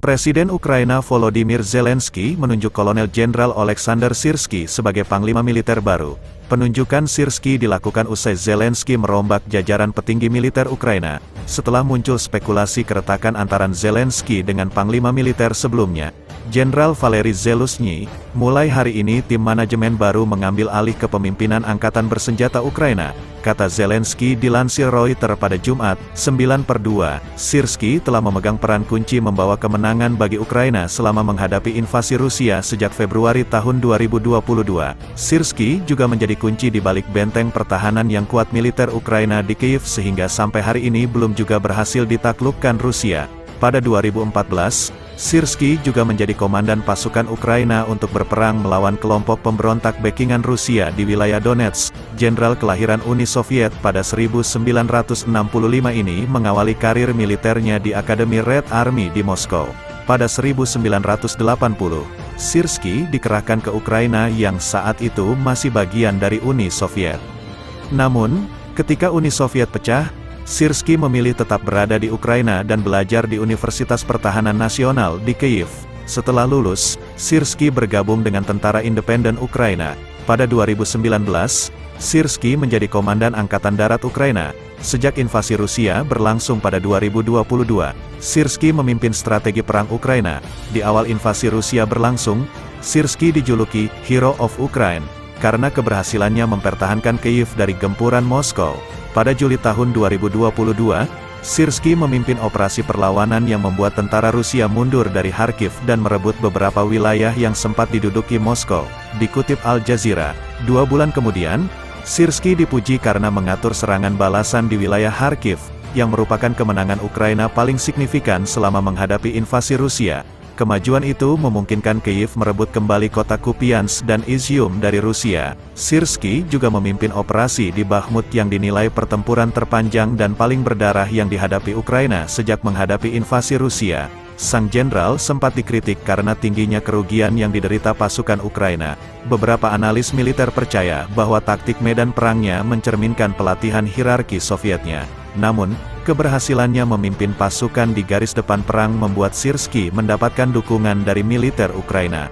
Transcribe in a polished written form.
Presiden Ukraina Volodymyr Zelensky menunjuk Kolonel Jenderal Oleksandr Syrskyi sebagai Panglima Militer baru. Penunjukan Syrskyi dilakukan usai Zelensky merombak jajaran petinggi militer Ukraina, setelah muncul spekulasi keretakan antara Zelensky dengan Panglima Militer sebelumnya, Jenderal Valery Zeluzhny. Mulai hari ini tim manajemen baru mengambil alih kepemimpinan Angkatan Bersenjata Ukraina, kata Zelensky dilansir Reuters pada Jumat, 9/2. Syrskyi telah memegang peran kunci membawa kemenangan bagi Ukraina selama menghadapi invasi Rusia sejak Februari tahun 2022. Syrskyi juga menjadi kunci di balik benteng pertahanan yang kuat militer Ukraina di Kyiv sehingga sampai hari ini belum juga berhasil ditaklukkan Rusia. Pada 2014, Syrskyi juga menjadi komandan pasukan Ukraina untuk berperang melawan kelompok pemberontak backingan Rusia di wilayah Donetsk. Jenderal kelahiran Uni Soviet pada 1965 ini mengawali karir militernya di Akademi Red Army di Moskow. Pada 1980, Syrskyi dikerahkan ke Ukraina yang saat itu masih bagian dari Uni Soviet. Namun, ketika Uni Soviet pecah, Syrskyi memilih tetap berada di Ukraina dan belajar di Universitas Pertahanan Nasional di Kyiv. Setelah lulus, Syrskyi bergabung dengan Tentara Independen Ukraina. Pada 2019, Syrskyi menjadi Komandan Angkatan Darat Ukraina. Sejak invasi Rusia berlangsung pada 2022, Syrskyi memimpin strategi perang Ukraina. Di awal invasi Rusia berlangsung, Syrskyi dijuluki Hero of Ukraine karena keberhasilannya mempertahankan Kyiv dari gempuran Moskow. Pada Juli tahun 2022, Syrskyi memimpin operasi perlawanan yang membuat tentara Rusia mundur dari Kharkiv dan merebut beberapa wilayah yang sempat diduduki Moskow. Dikutip Al Jazeera, 2 bulan kemudian, Syrskyi dipuji karena mengatur serangan balasan di wilayah Kharkiv, yang merupakan kemenangan Ukraina paling signifikan selama menghadapi invasi Rusia. Kemajuan itu memungkinkan Kyiv merebut kembali kota Kupiansk dan Izium dari Rusia. Syrskyi juga memimpin operasi di Bakhmut yang dinilai pertempuran terpanjang dan paling berdarah yang dihadapi Ukraina sejak menghadapi invasi Rusia. Sang jenderal sempat dikritik karena tingginya kerugian yang diderita pasukan Ukraina. Beberapa analis militer percaya bahwa taktik medan perangnya mencerminkan pelatihan hierarki Sovietnya. Namun, keberhasilannya memimpin pasukan di garis depan perang membuat Syrskyi mendapatkan dukungan dari militer Ukraina.